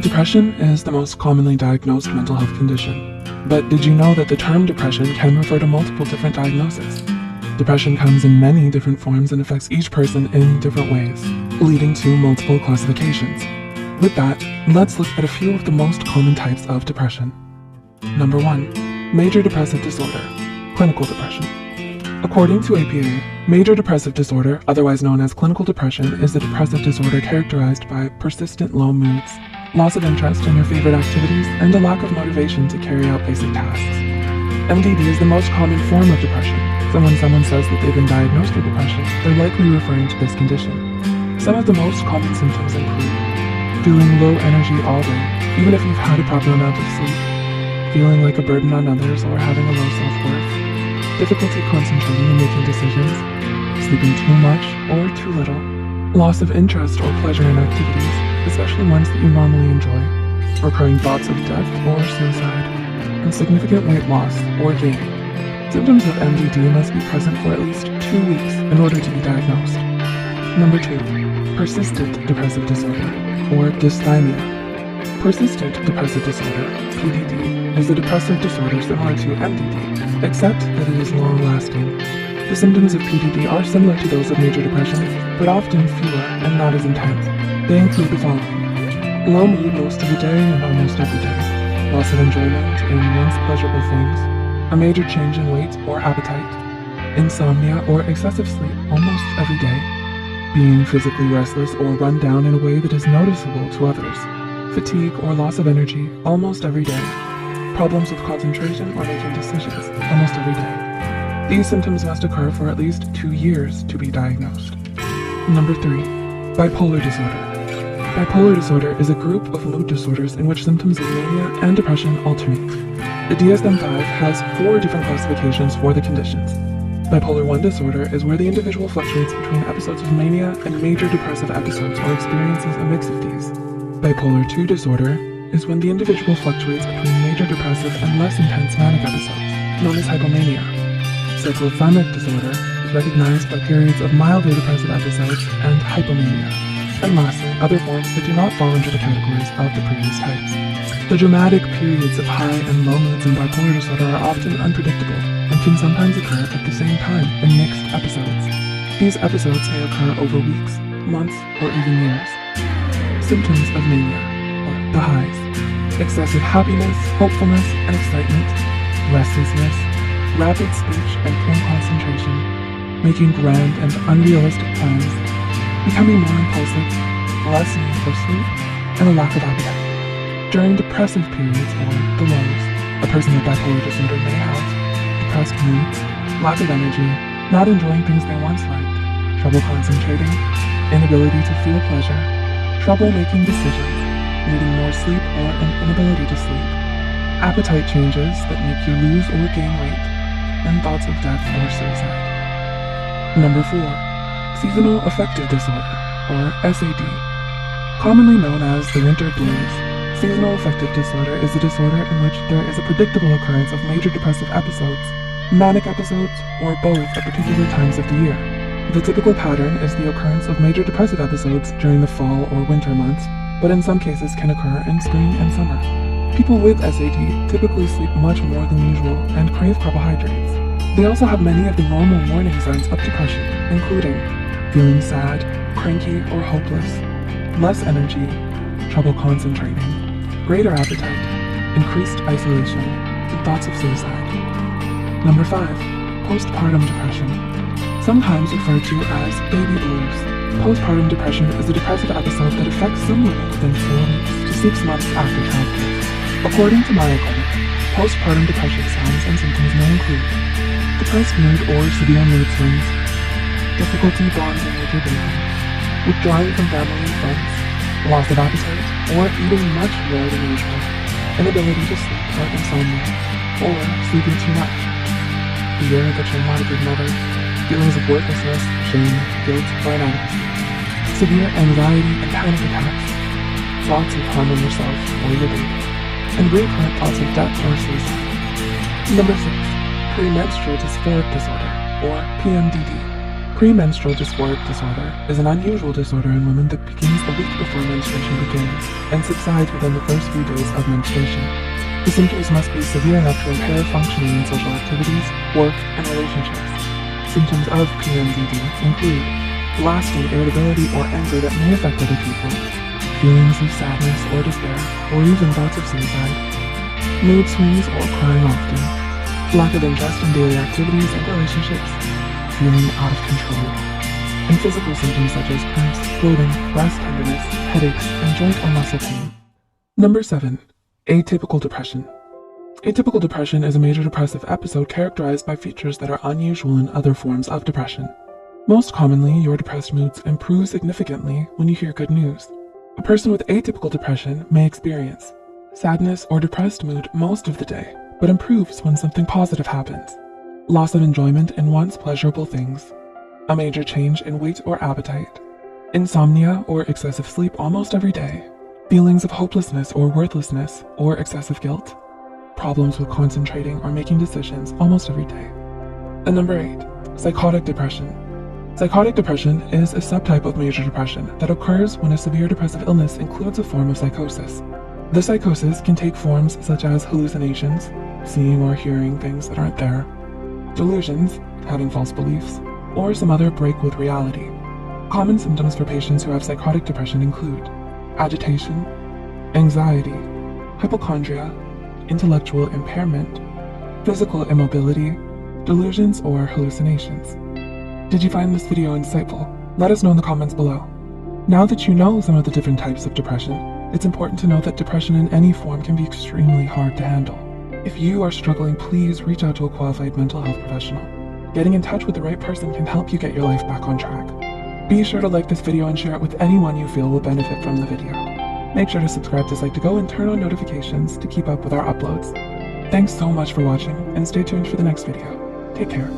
Depression is the most commonly diagnosed mental health condition. But did you know that the term depression can refer to multiple different diagnoses? Depression comes in many different forms and affects each person in different ways, leading to multiple classifications. With that, let's look at a few of the most common types of depression. Number 1. Major depressive disorder, clinical depression. According to APA, major depressive disorder, otherwise known as clinical depression, is a depressive disorder characterized by persistent low moods, loss of interest in your favorite activities, and a lack of motivation to carry out basic tasks. MDD is the most common form of depression, so when someone says that they've been diagnosed with depression, they're likely referring to this condition. Some of the most common symptoms include feeling low energy all day, even if you've had a proper amount of sleep, feeling like a burden on others or having a low self-worth, difficulty concentrating and making decisions, sleeping too much or too little, loss of interest or pleasure in activities, especially ones that you normally enjoy, recurring thoughts of death or suicide, and significant weight loss or gain. Symptoms of MDD must be present for at least 2 weeks in order to be diagnosed. Number 2. Persistent depressive disorder, or dysthymia. Persistent depressive disorder, PDD, is a depressive disorder similar to MDD, except that it is long-lasting. The symptoms of PDD are similar to those of major depression, but often fewer and not as intense. They include the following: low mood most of the day and almost every day, loss of enjoyment in once pleasurable things, a major change in weight or appetite, insomnia or excessive sleep almost every day, being physically restless or run down in a way that is noticeable to others, fatigue or loss of energy almost every day, problems with concentration or making decisions almost every day. These symptoms must occur for at least 2 years to be diagnosed. Number 3. Bipolar disorder. Bipolar disorder is a group of mood disorders in which symptoms of mania and depression alternate. The DSM-5 has 4 different classifications for the conditions. Bipolar I disorder is where the individual fluctuates between episodes of mania and major depressive episodes or experiences a mix of these. Bipolar II disorder is when the individual fluctuates between major depressive and less intense manic episodes, known as hypomania. Cyclothymic disorder is recognized by periods of milder depressive episodes and hypomania. And lastly, other forms that do not fall into the categories of the previous types. The dramatic periods of high and low moods in bipolar disorder are often unpredictable and can sometimes occur at the same time in mixed episodes. These episodes may occur over weeks, months, or even years. Symptoms of mania, or the highs: excessive happiness, hopefulness, and excitement, restlessness, rapid speech and poor concentration, making grand and unrealistic plans, becoming more impulsive, less need for sleep, and a lack of appetite. During depressive periods, or the lows, a person with bipolar disorder may have depressed moods, lack of energy, not enjoying things they once liked, trouble concentrating, inability to feel pleasure, trouble making decisions, needing more sleep or an inability to sleep, appetite changes that make you lose or gain weight, and thoughts of death or suicide. Number 4. Seasonal affective disorder, or SAD. Commonly known as the winter blues, seasonal affective disorder is a disorder in which there is a predictable occurrence of major depressive episodes, manic episodes, or both at particular times of the year. The typical pattern is the occurrence of major depressive episodes during the fall or winter months, but in some cases can occur in spring and summer. People with SAD typically sleep much more than usual and crave carbohydrates. They also have many of the normal warning signs of depression, including feeling sad, cranky, or hopeless, less energy, trouble concentrating, greater appetite, increased isolation, and thoughts of suicide. Number 5. Postpartum depression. Sometimes referred to as baby blues. Postpartum depression is a depressive episode that affects some women within 4 weeks to 6 months after childbirth. According to Mayo Clinic, postpartum depression signs and symptoms may include depressed mood or severe mood swings, difficulty bonding with your baby, withdrawing from family and friends, loss of appetite, or eating much more than usual, inability to sleep or insomnia, or sleeping too much, fear that you're not a good mother, feelings of worthlessness, shame, guilt, or inadequacy, severe anxiety and panic attacks, thoughts of harming yourself or your baby, and recurrent thoughts of death or suicide. Number 6. Premenstrual dysphoric disorder, or PMDD. Premenstrual dysphoric disorder is an unusual disorder in women that begins a week before menstruation begins and subsides within the first few days of menstruation. The symptoms must be severe enough to impair functioning in social activities, work, and relationships. Symptoms of PMDD include lasting irritability or anger that may affect other people, feelings of sadness or despair, or even thoughts of suicide, mood swings or crying often, lack of interest in daily activities and relationships, feeling out of control, and physical symptoms such as cramps, bloating, breast tenderness, headaches, and joint or muscle pain. Number 7. Atypical depression. Atypical depression is a major depressive episode characterized by features that are unusual in other forms of depression. Most commonly, your depressed moods improve significantly when you hear good news. A person with atypical depression may experience sadness or depressed mood most of the day, but improves when something positive happens. Loss of enjoyment in once pleasurable things, a major change in weight or appetite, insomnia or excessive sleep almost every day, feelings of hopelessness or worthlessness or excessive guilt, problems with concentrating or making decisions almost every day. And number 8, psychotic depression. Psychotic depression is a subtype of major depression that occurs when a severe depressive illness includes a form of psychosis. The psychosis can take forms such as hallucinations, seeing or hearing things that aren't there, delusions, having false beliefs, or some other break with reality. Common symptoms for patients who have psychotic depression include agitation, anxiety, hypochondria, intellectual impairment, physical immobility, delusions, or hallucinations. Did you find this video insightful? Let us know in the comments below. Now that you know some of the different types of depression, it's important to know that depression in any form can be extremely hard to handle. If you are struggling, please reach out to a qualified mental health professional. Getting in touch with the right person can help you get your life back on track. Be sure to like this video and share it with anyone you feel will benefit from the video. Make sure to subscribe to Psych2Go and turn on notifications to keep up with our uploads. Thanks so much for watching, and stay tuned for the next video. Take care.